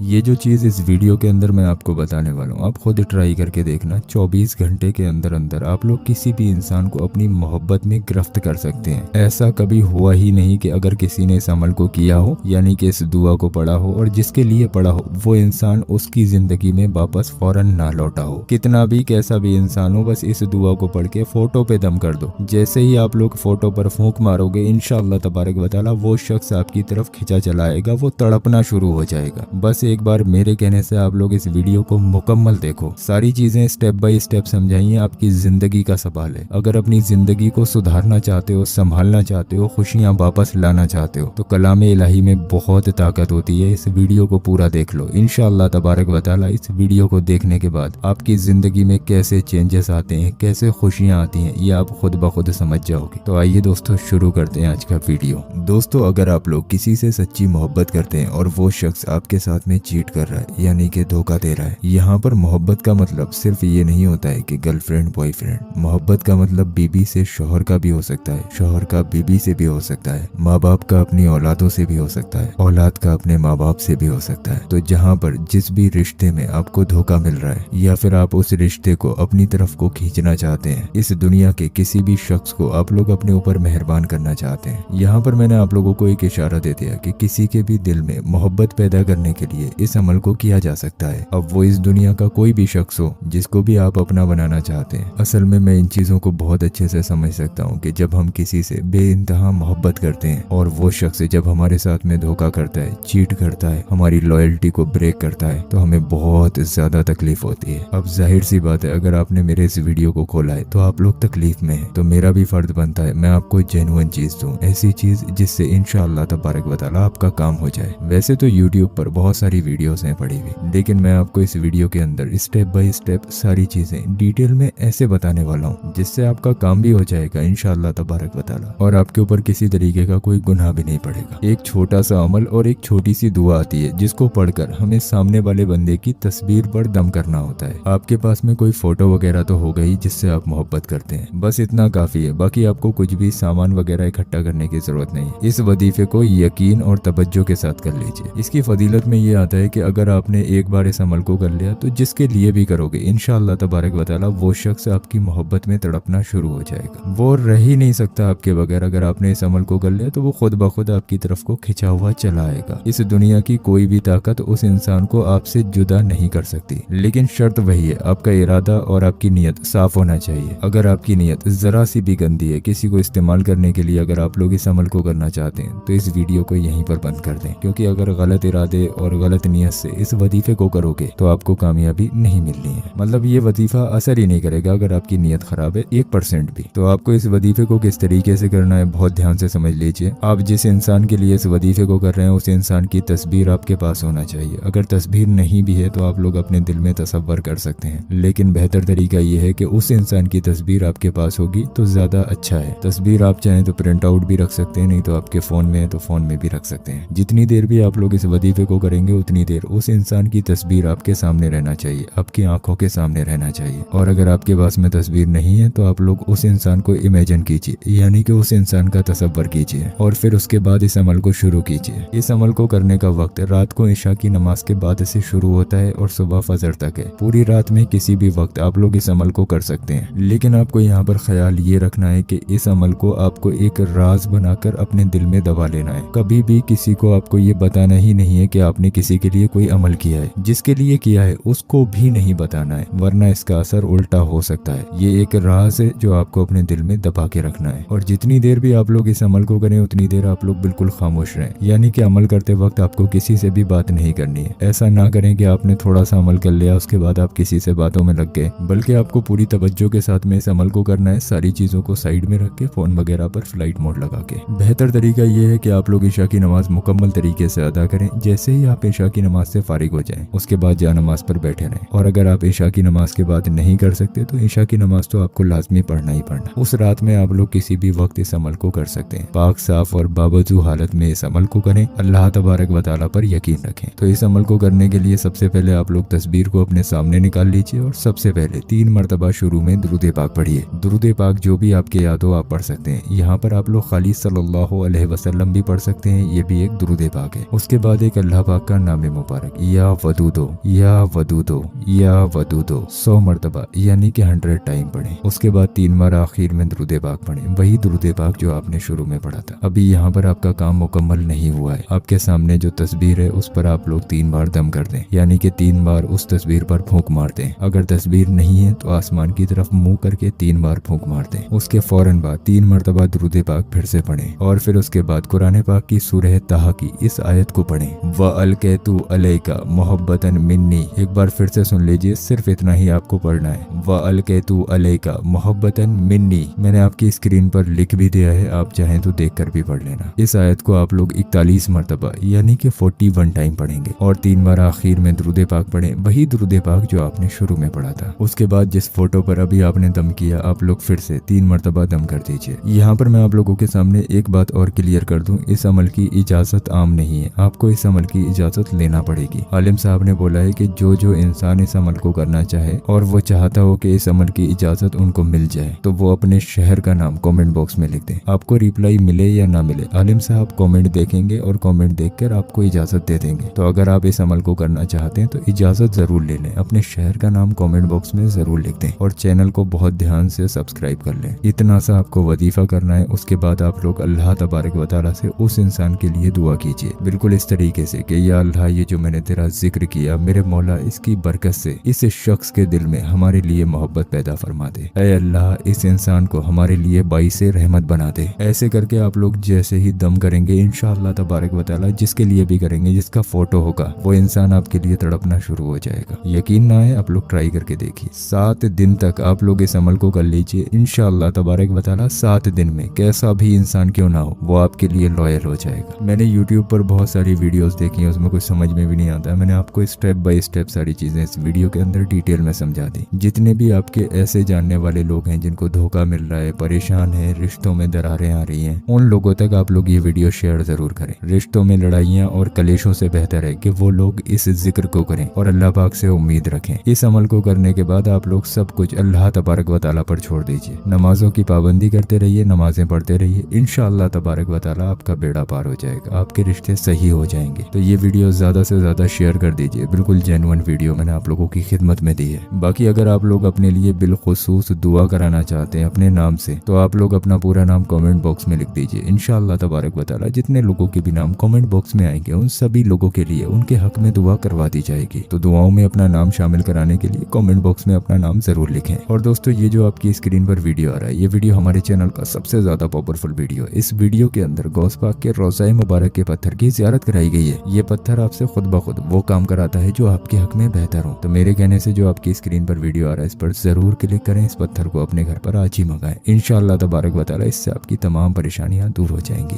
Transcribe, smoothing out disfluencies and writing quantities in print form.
ये जो चीज़ इस वीडियो के अंदर मैं आपको बताने वाला हूँ, आप खुद ट्राई करके देखना। 24 घंटे के अंदर अंदर आप लोग किसी भी इंसान को अपनी मोहब्बत में गिरफ्त कर सकते हैं। ऐसा कभी हुआ ही नहीं कि अगर किसी ने इस अमल को किया हो, यानी कि इस दुआ को पढ़ा हो और जिसके लिए पढ़ा हो वो इंसान उसकी जिंदगी में वापस फौरन ना लौटा हो। कितना भी कैसा भी इंसान हो, बस इस दुआ को पढ़ के फोटो पे दम कर दो। जैसे ही आप लोग फोटो पर फूंक मारोगे, इंशाअल्लाह तबारक व तआला वो शख्स आपकी तरफ खिंचा चला आएगा, वो तड़पना शुरू हो जाएगा। बस एक बार मेरे कहने से आप लोग इस वीडियो को मुकम्मल देखो। सारी चीजें स्टेप बाय स्टेप समझाइए, आपकी जिंदगी का सवाल है। अगर अपनी जिंदगी को सुधारना चाहते हो, संभालना चाहते हो, खुशियां वापस लाना चाहते हो, तो कलामे इलाही में बहुत ताकत होती है। इस वीडियो को पूरा देख लो। इंशाअल्लाह तबारक व तआला इस वीडियो को देखने के बाद आपकी जिंदगी में कैसे चेंजेस आते हैं, कैसे खुशियां आती हैं, ये आप खुद ब खुद समझ जाओगे। तो आइए दोस्तों शुरू करते हैं आज का वीडियो। दोस्तों, अगर आप लोग किसी से सच्ची मोहब्बत करते हैं और वो शख्स आपके साथ में चीट कर रहा है, यानी कि धोखा दे रहा है, यहाँ पर मोहब्बत का मतलब सिर्फ ये नहीं होता है कि गर्लफ्रेंड बॉयफ्रेंड। मोहब्बत का मतलब बीबी से शौहर का भी हो सकता है, शौहर का बीबी से भी हो सकता है, माँ बाप का अपनी औलादों से भी हो सकता है, औलाद का अपने माँ बाप से भी हो सकता है। तो जहाँ पर जिस भी रिश्ते में आपको धोखा मिल रहा है या फिर आप उस रिश्ते को अपनी तरफ को खींचना चाहते हैं, इस दुनिया के किसी भी शख्स को आप लोग अपने ऊपर मेहरबान करना चाहते हैं, यहाँ पर मैंने आप लोगों को एक इशारा दे दिया कि किसी के भी दिल में मोहब्बत पैदा करने के लिए इस अमल को किया जा सकता है। अब वो इस दुनिया का कोई भी शख्स हो जिसको भी आप अपना बनाना चाहते हैं। असल में मैं इन चीजों को बहुत अच्छे से समझ सकता हूँ कि जब हम किसी से बेइंतहा मोहब्बत करते हैं और वो शख्स जब हमारे साथ में धोखा करता है, चीट करता है, हमारी लॉयल्टी को ब्रेक करता है, तो हमें बहुत ज्यादा तकलीफ होती है। अब जाहिर सी बात है, अगर आपने मेरे इस वीडियो को खोला है तो आप लोग तकलीफ में हैं, तो मेरा भी फर्ज बनता है मैं आपको जेन्युइन चीज दूं, ऐसी चीज जिससे इंशाअल्लाह तबारक व तआला आपका काम हो जाए। वैसे तो यूट्यूब पर बहुत सारी वीडियोस हैं पड़ी हुई, लेकिन मैं आपको इस वीडियो के अंदर स्टेप बाय स्टेप सारी चीजें डिटेल में ऐसे बताने वाला हूँ जिससे आपका काम भी हो जाएगा इंशाअल्लाह तबारक व तआला, और आपके ऊपर किसी तरीके का कोई गुनाह भी नहीं पड़ेगा। एक छोटा सा अमल और एक छोटी सी दुआ आती है जिसको पढ़कर हमें सामने वाले बंदे की तस्वीर पर दम करना होता है। आपके पास में कोई फोटो वगैरह तो हो गई जिससे आप मोहब्बत करते हैं, बस इतना काफी है। बाकी आपको कुछ भी सामान वगैरह इकट्ठा करने की जरूरत नहीं है। इस वजीफे को यकीन और तवज्जो के साथ कर लीजिए। इसकी फजीलत में ये आता है कि अगर आपने एक बार इस अमल को कर लिया तो जिसके लिए भी करोगे इंशाअल्लाह तबारक व तआला वो शख्स आपकी मोहब्बत में तड़पना शुरू हो जाएगा। वो रह ही नहीं सकता आपके बगैर। अगर आपने इस अमल को कर लिया तो वो खुद ब खुद आपकी तरफ को खिंचा हुआ चला आएगा। इस दुनिया की कोई भी ताकत उस इंसान को आपसे जुदा नहीं कर सकती, लेकिन शर्त वही है, आपका इरादा और आपकी नीयत साफ होना चाहिए। अगर आपकी नीयत जरा सी भी गंदी है किसी को इस्तेमाल करने के लिए, अगर आप लोग इस अमल को करना चाहते हैं तो इस वीडियो को यहीं पर बंद कर दें, क्योंकि अगर गलत इरादे और गलत नीयत से इस वजीफे को करोगे तो आपको कामयाबी नहीं मिलनी है। मतलब ये वजीफा असर ही नहीं करेगा अगर आपकी नीयत खराब है 1% भी। तो आपको इस वजीफे को किस तरीके से करना है बहुत ध्यान से समझ लीजिए। आप जिस इंसान के लिए इस वजीफे को कर रहे हैं उस इंसान की तस्वीर आपके पास होना चाहिए। अगर तस्वीर नहीं भी है तो आप लोग अपने दिल में तसव्वुर कर सकते हैं, लेकिन बेहतर तरीका ये है कि उस इंसान की तस्वीर आपके पास होगी तो ज्यादा अच्छा है। तस्वीर आप चाहें तो प्रिंट आउट भी रख सकते हैं, नहीं तो आपके फोन में है तो फोन में भी रख सकते हैं। जितनी देर भी आप लोग इस वजीफे को करेंगे उतनी देर उस इंसान की तस्वीर आपके सामने रहना चाहिए, आपकी आंखों के सामने रहना चाहिए। और अगर आपके पास में तस्वीर नहीं है तो आप लोग उस इंसान को इमेजिन कीजिए, यानी कि उस इंसान का तसव्वुर कीजिए और फिर उसके बाद इस अमल को शुरू कीजिए। इस अमल को करने का वक्त रात को इशा की नमाज के बाद से शुरू होता है और सुबह फजर तक है। पूरी रात में किसी भी वक्त आप लोग इस अमल को कर सकते हैं, लेकिन आपको यहाँ पर ख्याल ये रखना है कि इस अमल को आपको एक राज बनाकर अपने दिल में दबा लेना है। कभी भी किसी को आपको ये बताना ही नहीं है कि आपने किसी के लिए कोई अमल किया है। जिसके लिए किया है उसको भी नहीं बताना है, वरना इसका असर उल्टा हो सकता है। ये एक राज है जो आपको अपने दिल में दबा के रखना है। और जितनी देर भी आप लोग इस अमल को करें उतनी देर आप लोग बिल्कुल खामोश रहें, यानी कि अमल करते वक्त आपको किसी से भी बात नहीं करनी है। ऐसा ना करें कि आपने थोड़ा सा अमल कर लिया उसके बाद आप किसी से बातों में लग गए, बल्कि आपको पूरी तवज्जो के साथ में इस अमल को करना है। सारी चीजों को साइड में रख के फोन वगैरह पर फ्लाइट मोड लगा के। बेहतर तरीका ये है कि आप लोग ईशा की नमाज मुकम्मल तरीके से अदा करें। जैसे ही आप ईशा की नमाज से फारिग हो जाएं उसके बाद जा नमाज पर बैठे रहें। और अगर आप ईशा की नमाज के बाद नहीं कर सकते तो ईशा की नमाज तो आपको लाजमी पढ़ना ही पढ़ना। उस रात में आप लोग किसी भी वक्त इस अमल को कर सकते हैं। पाक साफ और बावजू हालत में इस अमल को करें। अल्लाह तबारक व तआला पर यकीन रखें। तो इस अमल को करने के लिए सबसे पहले आप लोग तस्वीर को अपने सामने निकाल लीजिए और सबसे पहले 3 मरतबा शुरू में दुरूद पाक पढ़िए। दुरूद पाक जो भी आपके याद हो आप पढ़ सकते हैं। यहाँ पर आप लोग खाली सल्लल्लाहु अलैहि वसल्लम भी पढ़ सकते हैं, ये भी एक दुरूद पाक है। उसके बाद एक अल्लाह पाक का नाम मुबारक, या वदूदो या वदूदो या वदूदो 100 मरतबा यानी कि 100 टाइम पढ़ें। उसके बाद 3 बार आखिर में दुरूद पाक पढ़ें, वही दुरूद पाक जो आपने शुरू में पढ़ा था। अभी यहाँ पर आपका काम मुकम्मल नहीं हुआ है। आपके सामने जो तस्वीर है उस पर आप लोग 3 बार दम कर दें, यानी कि 3 बार उस तस्वीर पर फूंक मार दें। अगर तस्वीर नहीं है तो आसमान की तरफ मुंह करके 3 बार फूंक मार दें। उसके फौरन बाद 3 मरतबा दुरूद पाक फिर से पढ़ें और फिर उसके बाद कुरान पाक की सूरह ताहा की इस आयत को पढ़ें, व अलकैतु अलैका मोहब्बतन मिन्नी। एक बार फिर से सुन लीजिए, सिर्फ इतना ही आपको पढ़ना है, व अलकैतु अलैका मोहब्बतन मिन्नी। मैंने आपकी स्क्रीन पर लिख भी दिया है, आप चाहें तो देख कर भी पढ़ लेना। इस आयत को आप लोग 41 मरतबा यानी कि 41 टाइम पढ़ेंगे और 3 बार आखिर में दुरूद पाक पढ़ें, वही दुरूद पाक जो आपने शुरू में पढ़ा था। उसके बाद जिस फोटो पर अभी आपने दम किया, आप लोग फिर से 3 मरतबा दम कर दीजिए। यहाँ पर मैं आप लोगों के सामने एक बात और क्लियर कर दूं, इस अमल की इजाजत आम नहीं है, आपको इस अमल की इजाजत लेना पड़ेगी। आलिम साहब ने बोला है कि जो इंसान इस अमल को करना चाहे और वो चाहता हो कि इस अमल की इजाजत उनको मिल जाए तो वो अपने शहर का नाम कमेंट बॉक्स में लिख दें। आपको रिप्लाई मिले या ना मिले, आलिम साहब कमेंट देखेंगे और कमेंट देखकर आपको इजाजत दे देंगे। तो अगर आप इस अमल को करना चाहते हैं तो इजाजत जरूर ले लें, अपने शहर का नाम कमेंट बॉक्स में जरूर लिख दें और चैनल को बहुत ध्यान से सब्सक्राइब कर लें। इतना सा आपको वजीफा करना है। उसके बाद आप लोग अल्लाह तबारक व तआला से उस इंसान के लिए दुआ कीजिए, बिल्कुल इस तरीके से कि या अल्लाह, ये जो मैंने तेरा जिक्र किया, मेरे मौला इसकी बरकत से इस शख्स के दिल में हमारे लिए मोहब्बत पैदा फरमा दे। ऐ अल्लाह, इस इंसान को हमारे लिए बाइसे रहमत बना दे। ऐसे करके आप लोग जैसे ही दम करेंगे, इंशाअल्लाह तबारक व तआला जिसके लिए भी करेंगे, जिसका फोटो होगा, वो इंसान आपके लिए तड़पना शुरू हो जाएगा। यकीन ना है, आप लोग ट्राई करके देखिए। 7 दिन तक आप लोग इस अमल को कर लीजिए, इंशाअल्लाह तबारक व तआला 7 दिन में कैसा भी इंसान क्यों ना हो, वो आपके लिए लॉयल हो जाएगा। मैंने यूट्यूब पर बहुत सारी वीडियोस देखी हैं, उसमें कुछ समझ में भी नहीं आता। मैंने आपको स्टेप बाय स्टेप सारी चीजें इस वीडियो के अंदर डिटेल में समझा दी। जितने भी आपके ऐसे जानने वाले लोग हैं जिनको धोखा मिल रहा है, परेशान है, रिश्तों में दरारें आ रही हैं, उन लोगों तक आप लोग ये वीडियो शेयर जरूर करें। रिश्तों में लड़ाइयाँ और कलेशों से बेहतर है कि वो लोग इस जिक्र को करें और अल्लाह पाक से उम्मीद रखें। इस अमल को करने के बाद आप लोग सब कुछ अल्लाह तबारक व तआला पर छोड़ दीजिए। नमाजों की पाबंदी करते रहिए, नमाजें पढ़ते रहिए, इंशाअल्लाह तबारक व तआला आपका बेड़ा पार हो जाएगा, आपके रिश्ते सही हो जाएंगे। तो ये वीडियो ज्यादा से ज्यादा शेयर कर दीजिए, बिल्कुल जेन्युइन वीडियो मैंने आप लोगों की खिदमत में दी है। बाकी अगर आप लोग अपने लिए बिलखुसूस दुआ कराना चाहते हैं अपने नाम से, तो आप लोग अपना पूरा नाम कमेंट बॉक्स में लिख दीजिए। इंशाअल्लाह तबारक व तआला जितने लोगों के भी नाम कमेंट बॉक्स में आएंगे, उन सभी लोगों के लिए उनके हक में दुआ करवा दी जाएगी। तो दुआओं में अपना नाम शामिल कराने के लिए कमेंट बॉक्स में अपना नाम जरूर लिखें। और दोस्तों, ये जो आपकी स्क्रीन पर वीडियो आ रहा है, ये वीडियो हमारे चैनल का सबसे ज्यादा पावरफुल वीडियो है। इस वीडियो के अंदर गौस पाक के रोज़ा मुबारक के पत्थर की ज़ियारत कराई गई है। ये पत्थर आपसे खुद ब खुद वो काम कराता है जो आपके हक में बेहतर हो। तो मेरे कहने से जो आपकी स्क्रीन पर वीडियो आ रहा है, इस पर जरूर क्लिक करें, इस पत्थर को अपने घर पर आज ही मंगाएं। इंशाअल्लाह तबारक व तआला इससे आपकी तमाम परेशानियां दूर हो जाएंगी।